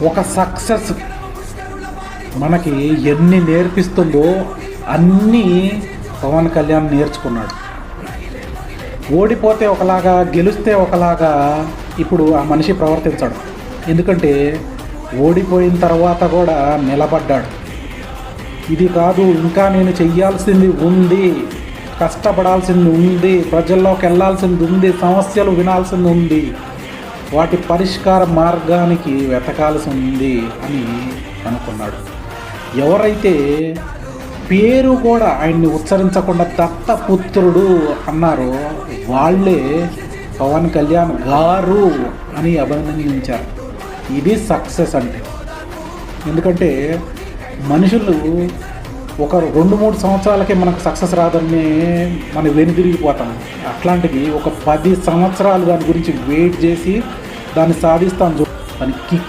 ఒక సక్సెస్ మనకి ఎన్ని నేర్పిస్తుందో అన్నీ పవన్ కళ్యాణ్ నేర్చుకున్నాడు. ఓడిపోతే ఒకలాగా, గెలిస్తే ఒకలాగా ఇప్పుడు ఆ మనిషి ప్రవర్తించాడు. ఎందుకంటే ఓడిపోయిన తర్వాత కూడా నిలబడ్డాడు. ఇది కాదు, ఇంకా నేను చెయ్యాల్సింది ఉంది, కష్టపడాల్సింది ఉంది, ప్రజల్లోకి వెళ్ళాల్సింది ఉంది, సమస్యలు వినాల్సింది ఉంది, వాటి పరిష్కార మార్గానికి వెతకాల్సి ఉంది అని అనుకున్నాడు. ఎవరైతే పేరు కూడా ఆయన్ని ఉచ్చరించకుండా దత్తపుత్రుడు అన్నారో వాళ్ళే పవన్ కళ్యాణ్ గారు అని అభినందించారు. ఇది సక్సెస్ అంటే. ఎందుకంటే మనుషులు ఒక 2-3 సంవత్సరాలకే మనకు సక్సెస్ రాదని మనం వెనుదిరిగిపోతాం. అట్లాంటిది ఒక 10 సంవత్సరాలు దాని గురించి వెయిట్ చేసి దాన్ని సాధిస్తాం. దానికి